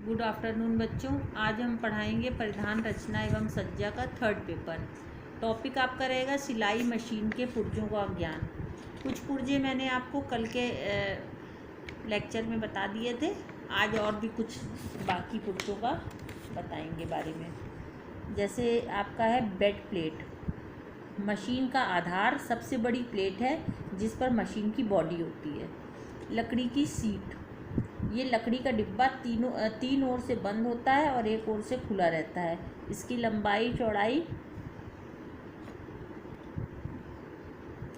Good afternoon बच्चों। आज हम पढ़ाएंगे परिधान रचना एवं सज्जा का थर्ड पेपर। टॉपिक आपका रहेगा सिलाई मशीन के पुर्जों का ज्ञान। कुछ पुर्जे मैंने आपको कल के लेक्चर में बता दिए थे। आज और भी कुछ बाकी पुर्जों का बताएंगे बारे में। जैसे आपका है बेड प्लेट। मशीन का आधार सबसे बड़ी प्लेट है जिस पर मशीन की बॉडी होती है। लकड़ी की सीट, ये लकड़ी का डिब्बा तीन ओर से बंद होता है और एक ओर से खुला रहता है। इसकी लंबाई चौड़ाई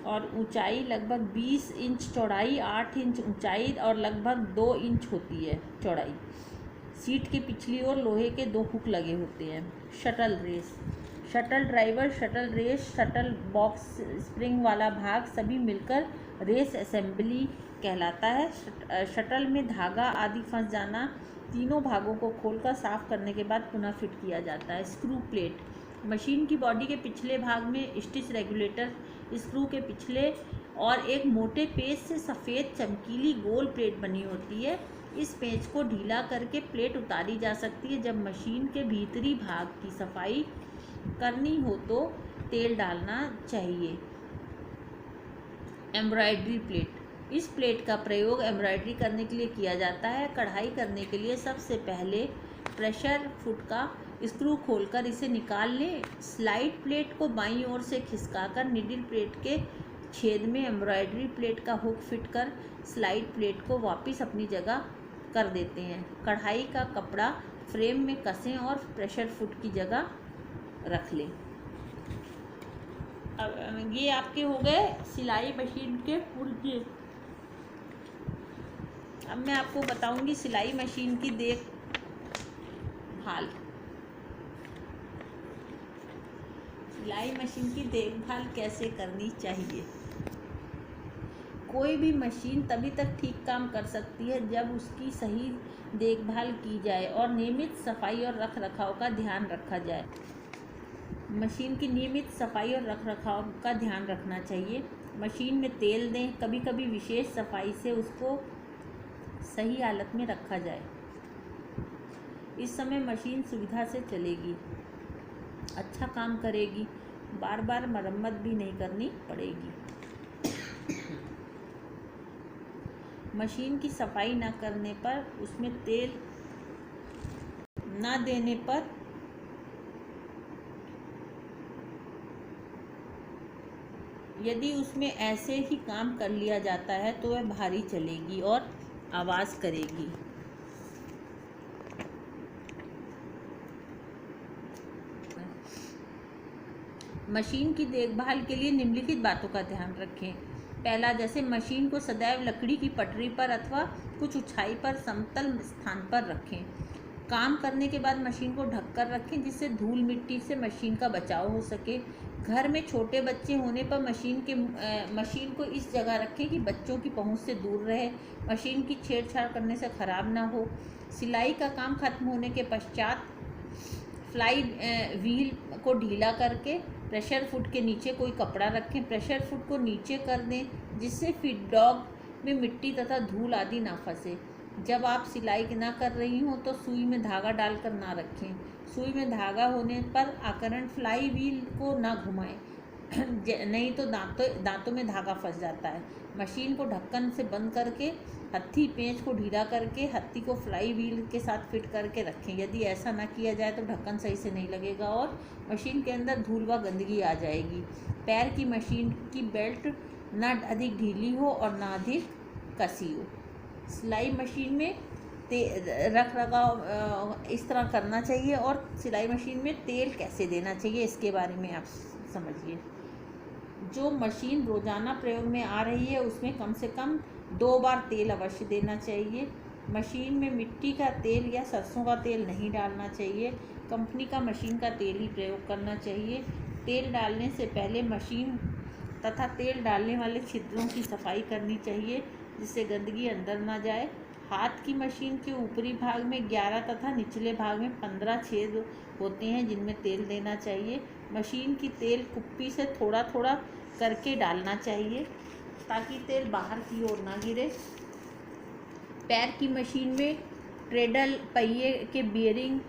और ऊंचाई लगभग 20 इंच चौड़ाई, 8 इंच ऊंचाई और लगभग 2 इंच होती है चौड़ाई। सीट के पिछली ओर लोहे के 2 हुक लगे होते हैं। Shuttle race, shuttle driver, shuttle race, shuttle box, spring वाला भाग सभी मिलकर रेस असेंबली कहलाता है। शटल में धागा आदि फंस जाना, तीनों भागों को खोलकर साफ करने के बाद पुनः फिट किया जाता है। स्क्रू प्लेट, मशीन की बॉडी के पिछले भाग में स्टिच रेगुलेटर, स्क्रू के पिछले और एक मोटे पेच से सफ़ेद चमकीली गोल प्लेट बनी होती है। इस पेच को ढीला करके प्लेट उतारी जा सकती है। जब मशीन के भीतरी भाग की सफाई करनी हो तो तेल डालना चाहिए। एम्ब्रॉयडरी प्लेट, इस प्लेट का प्रयोग एम्ब्रॉयडरी करने के लिए किया जाता है। कढ़ाई करने के लिए सबसे पहले प्रेशर फुट का स्क्रू खोलकर इसे निकाल लें। स्लाइड प्लेट को बाईं ओर से खिसकाकर निडल प्लेट के छेद में एम्ब्रॉयडरी प्लेट का हुक फिट कर स्लाइड प्लेट को वापस अपनी जगह कर देते हैं। कढ़ाई का कपड़ा फ्रेम में कसें और प्रेशर फुट की जगह रख लें। अब ये आपके हो गए सिलाई मशीन के पुर्जे। अब मैं आपको बताऊंगी सिलाई मशीन की देखभाल। सिलाई मशीन की देखभाल कैसे करनी चाहिए। कोई भी मशीन तभी तक ठीक काम कर सकती है जब उसकी सही देखभाल की जाए और नियमित सफाई और रख रखाव का ध्यान रखा जाए। मशीन की नियमित सफाई और रख रखाव का ध्यान रखना चाहिए। मशीन में तेल दें, कभी कभी विशेष सफाई से उसको सही हालत में रखा जाए। इस समय मशीन सुविधा से चलेगी, अच्छा काम करेगी, बार बार मरम्मत भी नहीं करनी पड़ेगी। मशीन की सफाई न करने पर, उसमें तेल न देने पर यदि उसमें ऐसे ही काम कर लिया जाता है तो वह भारी चलेगी और आवाज़ करेगी। मशीन की देखभाल के लिए निम्नलिखित बातों का ध्यान रखें। पहला, जैसे मशीन को सदैव लकड़ी की पटरी पर अथवा कुछ ऊंचाई पर समतल स्थान पर रखें। काम करने के बाद मशीन को ढककर रखें जिससे धूल मिट्टी से मशीन का बचाव हो सके। घर में छोटे बच्चे होने पर मशीन को इस जगह रखें कि बच्चों की पहुंच से दूर रहे। मशीन की छेड़छाड़ करने से ख़राब ना हो। सिलाई का काम खत्म होने के पश्चात फ्लाई व्हील को ढीला करके प्रेशर फुट के नीचे कोई कपड़ा रखें। प्रेशर फुट को नीचे कर दें जिससे फीड डॉग में मिट्टी तथा धूल आदि ना फंसे। जब आप सिलाई ना कर रही हों तो सुई में धागा डालकर ना रखें। सुई में धागा होने पर आकरण फ्लाई व्हील को ना घुमाएं नहीं तो दांतों में धागा फंस जाता है। मशीन को ढक्कन से बंद करके हत्थी पेंच को ढीला करके हत्थी को फ्लाई व्हील के साथ फिट करके रखें। यदि ऐसा ना किया जाए तो ढक्कन सही से नहीं लगेगा और मशीन के अंदर धूल व गंदगी आ जाएगी। पैर की मशीन की बेल्ट ना अधिक ढीली हो और ना अधिक कसी हो। सिलाई मशीन में रख रखाव इस तरह करना चाहिए और सिलाई मशीन में तेल कैसे देना चाहिए इसके बारे में आप समझिए। जो मशीन रोज़ाना प्रयोग में आ रही है उसमें कम से कम 2 बार तेल अवश्य देना चाहिए। मशीन में मिट्टी का तेल या सरसों का तेल नहीं डालना चाहिए। कंपनी का मशीन का तेल ही प्रयोग करना चाहिए। तेल डालने से पहले मशीन तथा तेल डालने वाले छिद्रों की सफाई करनी चाहिए जिससे गंदगी अंदर ना जाए। हाथ की मशीन के ऊपरी भाग में 11 तथा निचले भाग में 15 छेद होते हैं जिनमें तेल देना चाहिए। मशीन की तेल कुप्पी से थोड़ा थोड़ा करके डालना चाहिए ताकि तेल बाहर की ओर ना गिरे। पैर की मशीन में ट्रेडल, पहिए के बियरिंग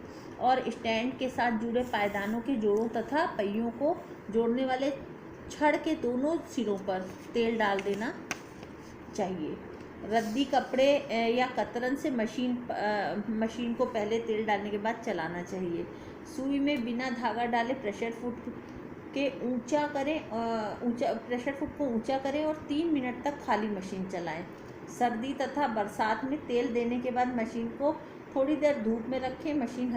और स्टैंड के साथ जुड़े पायदानों के जोड़ों तथा पहियों को जोड़ने वाले छड़ के दोनों सिरों पर तेल डाल देना चाहिए। रद्दी कपड़े या कतरन से मशीन को पहले तेल डालने के बाद चलाना चाहिए। सुई में बिना धागा डाले प्रेशर फुट को ऊंचा करें और 3 मिनट तक खाली मशीन चलाएं। सर्दी तथा बरसात में तेल देने के बाद मशीन को थोड़ी देर धूप में रखें। मशीन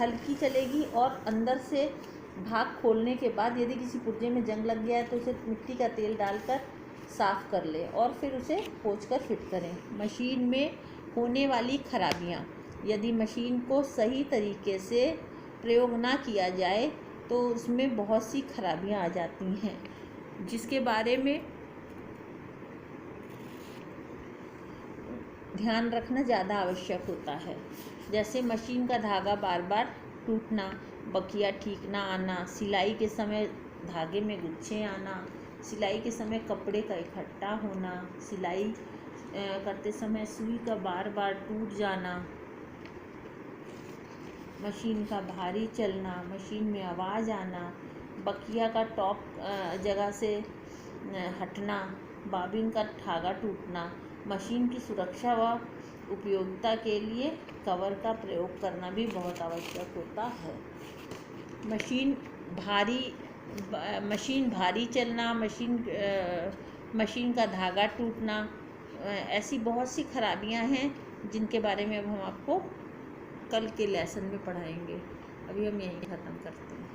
हल्की चलेगी और अंदर से भाग खोलने के बाद यदि किसी पुर्जे में जंग लग गया है तो उसे मिट्टी का तेल डालकर साफ़ कर लें और फिर उसे पोंछकर फिट करें। मशीन में होने वाली खराबियाँ: यदि मशीन को सही तरीके से प्रयोग ना किया जाए तो उसमें बहुत सी खराबियाँ आ जाती हैं, जिसके बारे में ध्यान रखना ज़्यादा आवश्यक होता है। जैसे मशीन का धागा बार बार टूटना, बकिया ठीक ना आना, सिलाई के समय धागे में गुच्छे आना, सिलाई के समय कपड़े का इकट्ठा होना, सिलाई करते समय सुई का बार बार टूट जाना, मशीन का भारी चलना, मशीन में आवाज़ आना, बकिया का टॉप जगह से हटना, बाबिन का धागा टूटना। मशीन की सुरक्षा व उपयोगिता के लिए कवर का प्रयोग करना भी बहुत आवश्यक होता है। मशीन भारी चलना, मशीन का धागा टूटना, ऐसी बहुत सी खराबियां हैं जिनके बारे में अब हम आपको कल के लेसन में पढ़ाएंगे। अभी हम यहीं ख़त्म करते हैं।